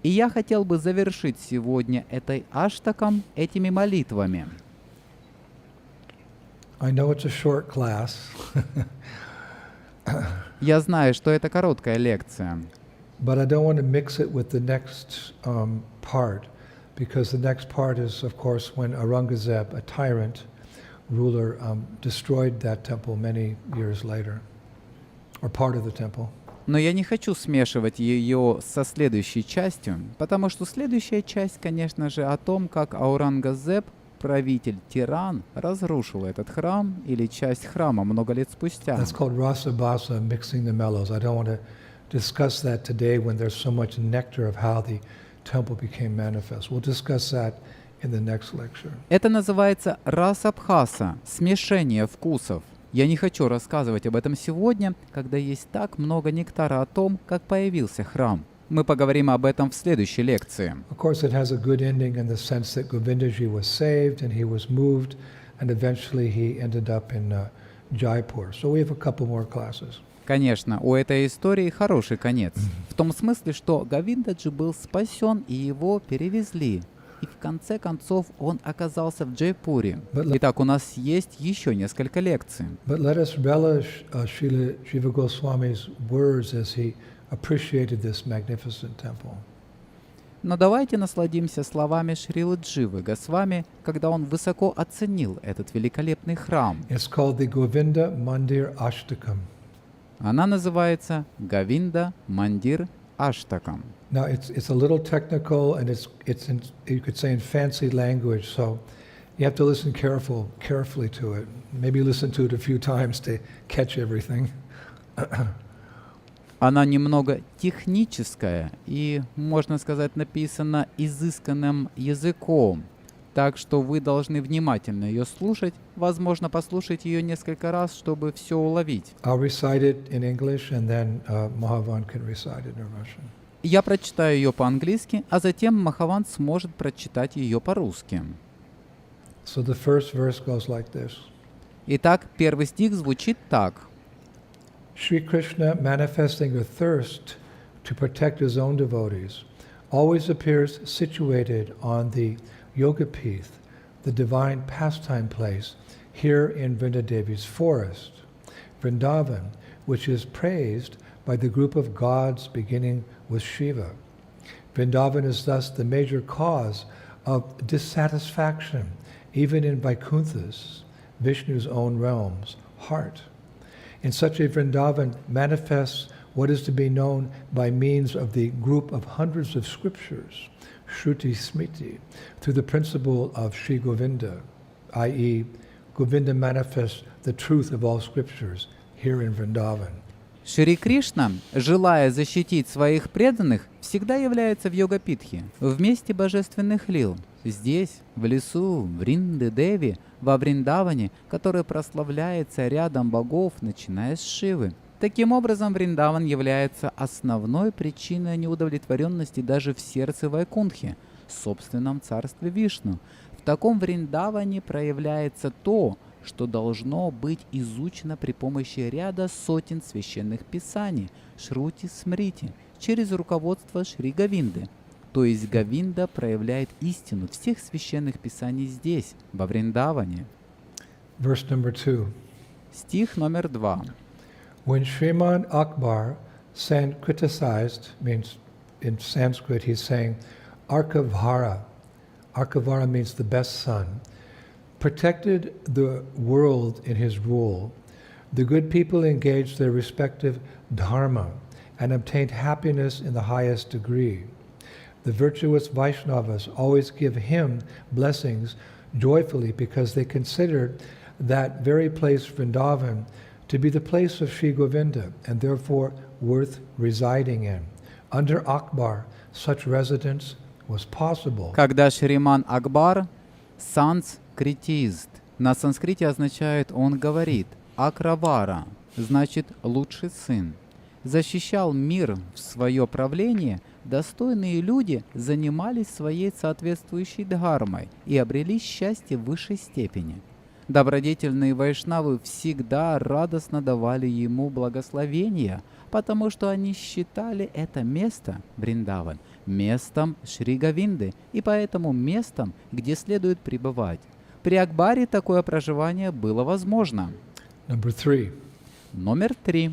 A: И я хотел бы завершить сегодня этой аштакам, этими молитвами.
B: I know it's a short class.
A: Я знаю, что это короткая лекция.
B: But I don't want to mix it with the next part, because the next part is, of course, when Aurangzeb, a tyrant ruler, destroyed that temple many years later, or part of the temple.
A: Но я не хочу смешивать ее со следующей частью, потому что следующая часть, конечно же, о том, как Аурангзеб, правитель-тиран, разрушил этот храм или часть храма много лет спустя.
B: That's called rasa basa, mixing the mellows. I don't want to discuss that today when there's so much nectar of how the temple became manifest. We'll discuss that in the next lecture.
A: Это называется раса-бхаса, смешение вкусов. Я не хочу рассказывать об этом сегодня, когда есть так много нектара о том, как появился храм. Мы поговорим об этом в следующей лекции.
B: Of course, it has a good ending in the sense that Govindaji was saved and he was moved, and eventually he ended up in Jaipur. So we have a couple more classes.
A: Конечно, у этой истории хороший конец. В том смысле, что Говиндаджи был спасен и его перевезли. И в конце концов он оказался в Джайпуре. Итак, у нас есть еще несколько лекций.
B: But let us relish Srila Jiva Goswami's words as he appreciated this magnificent temple.
A: Но давайте насладимся словами Шрилы Госвами, когда он высоко оценил этот великолепный храм.
B: It's called the Govinda Mandir Ashtakam.
A: Она называется Говинда Мандир Аштакам.
B: Now it's a little technical and it's in, you could say in fancy language, so you have to listen carefully to it. Maybe listen to it a few times to catch everything.
A: Она немного техническая и, можно сказать, написана изысканным языком. Так что вы должны внимательно ее слушать. Возможно, послушать ее несколько раз, чтобы все уловить.
B: I'll recite it in English and then Mahavan can recite it in Russian.
A: Я прочитаю ее по-английски, а затем Махаван сможет прочитать ее по-русски.
B: So the first verse goes like this.
A: Итак, первый стих звучит так.
B: Sri Krishna, manifesting a thirst to protect his own devotees, always appears situated on the Yogapith, the divine pastime place, here in Vrindadevi's forest. Vrindavan, which is praised by the group of gods beginning with Shiva. Vrindavan is thus the major cause of dissatisfaction, even in Vaikuntha's, Vishnu's own realms, heart. In such a Vrindavan manifests what is to be known by means of the group of hundreds of scriptures, Shruti Smriti, through the principle of Sri Govinda, i.e., Govinda manifests the truth of all scriptures here in Vrindavan.
A: Шри Кришна, желая защитить своих преданных, всегда является в Йога-питхе, в месте божественных лил. Здесь, в лесу, в Вриндадеви, во Вриндаване, который прославляется рядом богов, начиная с Шивы. Таким образом, Вриндаван является основной причиной неудовлетворенности даже в сердце Вайкунтхи, собственном царстве Вишну. В таком Вриндаване проявляется то, что должно быть изучено при помощи ряда сотен священных писаний, Шрути Смрити, через руководство Шри Говинды. То есть Говинда проявляет истину всех священных писаний здесь, во Вриндаване.
B: Verse number 2.
A: Стих номер 2.
B: When Sriman Akbar criticized, means in Sanskrit he's saying Arkavara. Arkavara means the best son. Protected the world in his rule, the good people engaged their respective dharma and obtained happiness in the highest degree. The virtuous Vaishnavas always give him blessings joyfully because they considered that very place, Vrindavan, to be the place of Sri Govinda and therefore worth residing in. Under Akbar, such residence was possible.
A: Когда Шриман Акбар, санскритист, на санскрите означает «он говорит», Акравара, значит «лучший сын», защищал мир в свое правление, достойные люди занимались своей соответствующей дхармой и обрели счастье в высшей степени. Добродетельные вайшнавы всегда радостно давали ему благословения, потому что они считали это место, Вриндаван, местом Шри Говинды и поэтому местом, где следует пребывать. При Акбаре такое проживание было возможно.
B: Number 3.
A: Номер 3.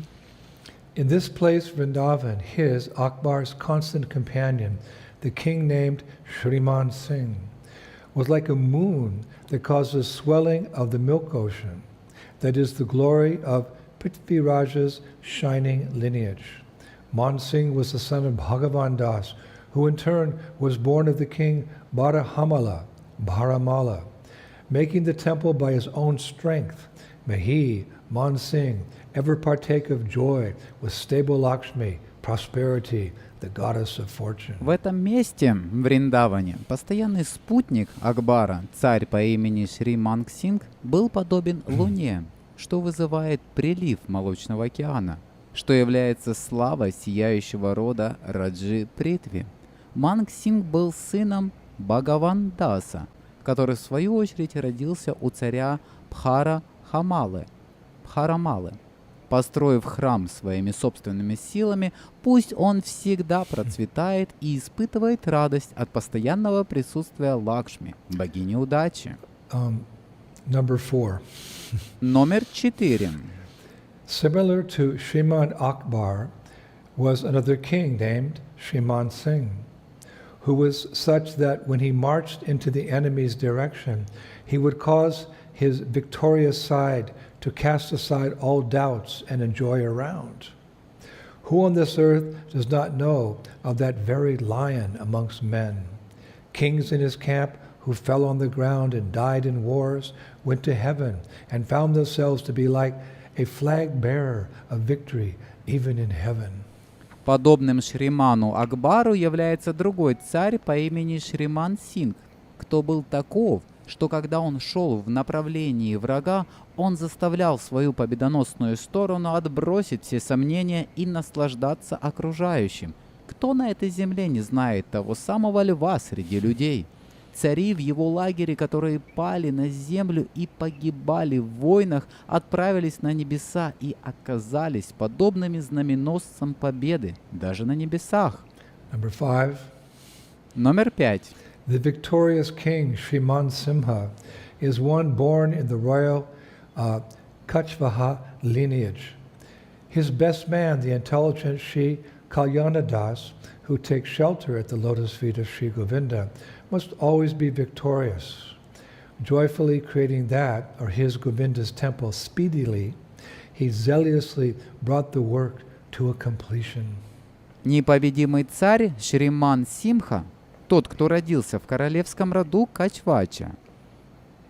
B: In this place, Vrindavan, his, Akbar's constant companion, the king named Shriman Singh, was like a moon that causes swelling of the milk ocean, that is the glory of Prithviraja's shining lineage. Man Singh was the son of Bhagavan Das, who in turn was born of the king Bharamala, making the temple by his own strength. May he, Man Singh, ever partake of joy with stable Lakshmi, prosperity, the goddess of fortune.
A: В этом месте, в Вриндаване, постоянный спутник Акбара, царь по имени Шри Манг Синг, был подобен луне, что вызывает прилив Молочного океана, что является славой сияющего рода Раджи Притви. Манг Синг был сыном Бхагавандаса, который в свою очередь родился у царя Бхарамалы. Построив храм своими собственными силами, пусть он всегда процветает и испытывает радость от постоянного присутствия Лакшми, богини удачи.
B: Number 4.
A: Номер 4.
B: Similar to Shriman Akbar, was another king named Shriman Singh, who was such that when he marched into the enemy's direction, he would cause his victorious side to cast aside all doubts and enjoy a round. Who on this earth does not know of that very lion amongst men? Kings in his camp who fell on the ground and died in wars went to heaven and found themselves to be like a flag bearer of victory even in heaven.
A: Подобным Шриману Акбару является другой царь по имени Шриман Сингх, кто был таков, что когда он шел в направлении врага, он заставлял свою победоносную сторону отбросить все сомнения и наслаждаться окружающим. Кто на этой земле не знает того самого льва среди людей? Цари в его лагере, которые пали на землю и погибали в войнах, отправились на небеса и оказались подобными знаменосцам победы, даже на небесах.
B: Number 5.
A: Номер 5.
B: The victorious king Shriman Simha is one born in the royal Kachvaha lineage. His best man, the intelligent Sri Kalyanadas, who takes shelter at the lotus feet of Sri Govinda, must always be victorious. Joyfully creating that, or his Govinda's temple, speedily, he zealously brought the work to a completion.
A: Непобедимый царь Шриман Симха, тот, кто родился в королевском роду Качвача.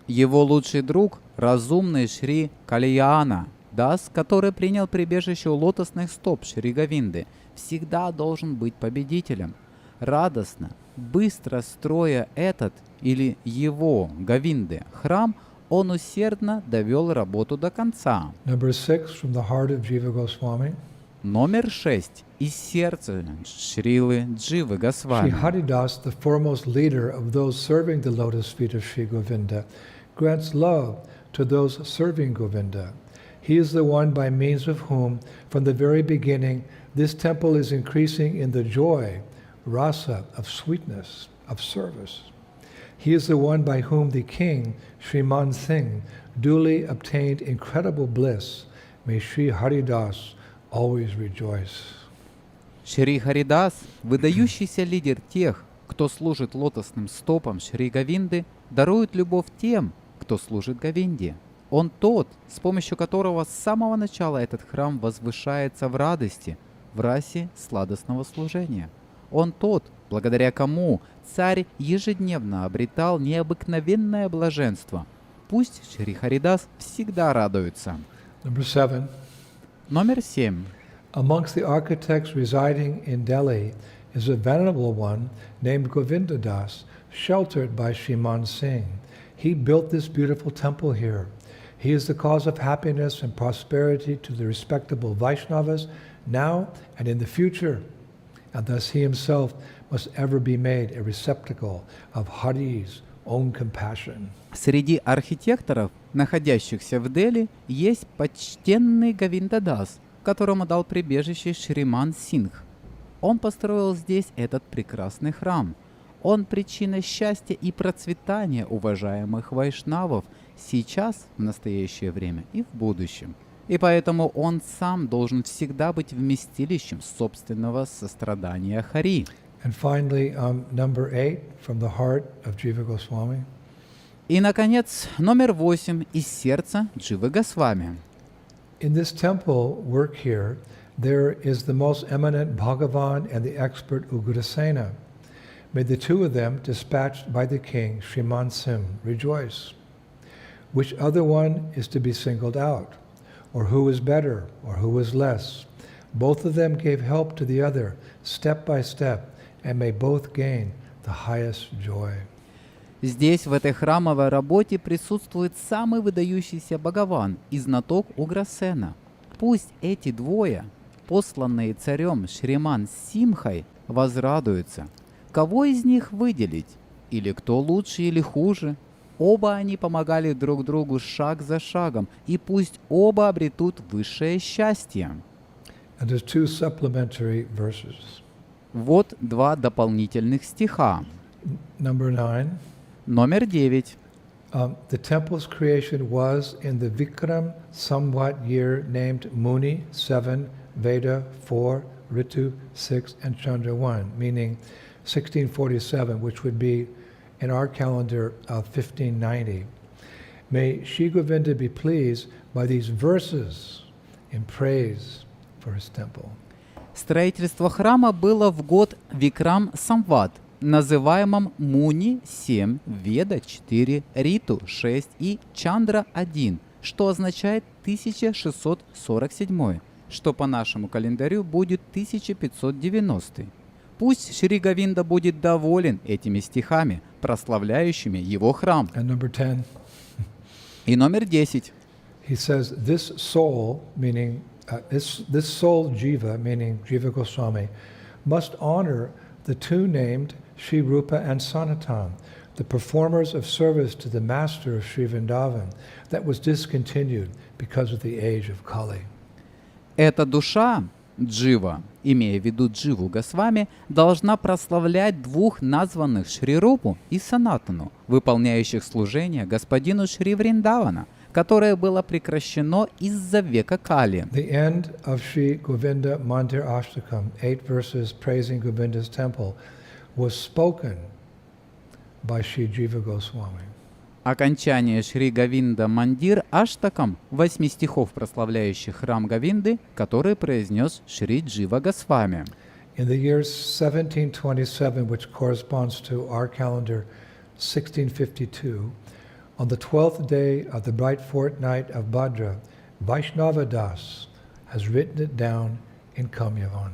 A: Его лучший друг – разумный Шри Кальяна Дас, который принял прибежище у лотосных стоп Шри Говинды, всегда должен быть победителем. Радостно, быстро строя этот или его, Говинды, храм, он усердно довел работу до конца.
B: Number 6 from the heart of Jiva Goswami.
A: Номер 6. Из сердца Шрилы Дживы
B: Sri
A: Госвами.
B: Haridas, the foremost leader of those serving the lotus feet of Sri Govinda, grants love to those serving Govinda. He is the one by means of whom, from the very beginning, this temple is increasing in the joy, rasa, of sweetness, of service. He is the one by whom the king, Shriman Singh, duly obtained incredible bliss. May Sri Haridas always rejoice.
A: Шри Харидас, выдающийся лидер тех, кто служит лотосным стопам Шри Говинды, дарует любовь тем, кто служит Говинде. Он тот, с помощью которого с самого начала этот храм возвышается в радости, в расе сладостного служения. Он тот, благодаря кому царь ежедневно обретал необыкновенное блаженство. Пусть Шри Харидас всегда радуется.
B: Number 7.
A: Номер 7.
B: Amongst the architects residing in Delhi is a venerable one named Govindadas, sheltered by Shriman Singh. He built this beautiful temple here. He is the cause of happiness and prosperity to the respectable Vaishnavas now and in the future, and thus he himself must ever be made a receptacle of Hari's own compassion.
A: Среди архитекторов, находящихся в Дели, есть почтенный Говиндадас, которому дал прибежище Шриман Сингх. Он построил здесь этот прекрасный храм. Он причина счастья и процветания уважаемых вайшнавов сейчас, в настоящее время и в будущем. И поэтому он сам должен всегда быть вместилищем собственного сострадания Хари.
B: And finally, number 8 from the heart of Jiva Goswami.
A: И, наконец, номер 8 из сердца Дживы Госвами.
B: In this temple work here, there is the most eminent Bhagavan and the expert Ugrasena. May the two of them, dispatched by the king, Shriman Sim, rejoice. Which other one is to be singled out? Or who is better, or who is less? Both of them gave help to the other, step by step, and may both gain the highest joy.
A: Здесь, в этой храмовой работе, присутствует самый выдающийся Бхагаван и знаток Уграсена. Пусть эти двое, посланные царем Шриман Симхой, возрадуются. Кого из них выделить? Или кто лучше или хуже? Оба они помогали друг другу шаг за шагом, и пусть оба обретут высшее счастье.
B: And there's two supplementary verses.
A: Вот два дополнительных стиха.
B: Number 9.
A: Номер 9.
B: The temple's creation was in the Vikram Samvat year named Muni 7, Veda 4, Ritu 6, and Chandra 1, meaning 1647, which would be in our calendar of 1590. May Shri Govinda be pleased by these verses in praise for his temple.
A: Строительство храма было в год Викрам Самват, называемом Муни 7, Веда 4, Риту 6 и Чандра 1, что означает 1647, что по нашему календарю будет 1590. Пусть Шри Говинда будет доволен этими стихами, прославляющими его храм.
B: And number 10,
A: И номер 10.
B: he says, this soul, meaning this soul jiva, meaning Jiva Goswami, must honor the two named Sri Rupa and Sanatan, the performers of service to the master of Sri Vrindavan, that was discontinued because of the age of Kali.
A: Эта душа, Джива, имея в виду Дживу Госвами, должна прославлять двух названных Шри Рупу и Санатану, выполняющих служение господину Шри Вриндавана, которое было прекращено из-за века Кали.
B: The end of Sri Govinda Mandir Ashtakam, 8 verses praising Govinda's temple, was spoken by Sri Jiva Goswami.
A: Окончание Шри Говинда Мандир Аштакам, 8 стихов, прославляющих храм Говинды, который произнес Шри Джива Госвами.
B: In the year 1727, which corresponds to our calendar 1652, on the 12th day of the bright fortnight of Bhadra, Vaishnava Das has written it down in Kamyavan.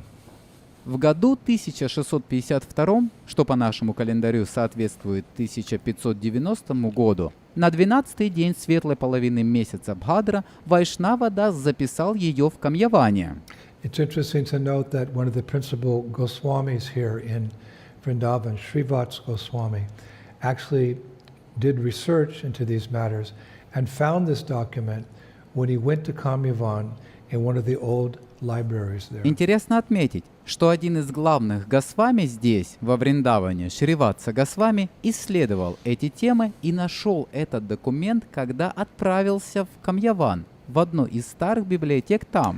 A: В году 1652, что по нашему календарю соответствует 1590 году, на 12-й день светлой половины месяца Бхадра Вайшнава Дас записал ее в Камьяване.
B: It's interesting to note that one of the principal Goswamis here in Vrindavan, Srivats Goswami, actually did research into these matters and found this document when he went to Kamyavan in one of the old libraries there.
A: Интересно отметить, что один из главных Госвами здесь, во Вриндаване, Шриватса Госвами, исследовал эти темы и нашел этот документ, когда отправился в Камьяван, в одну из старых библиотек там.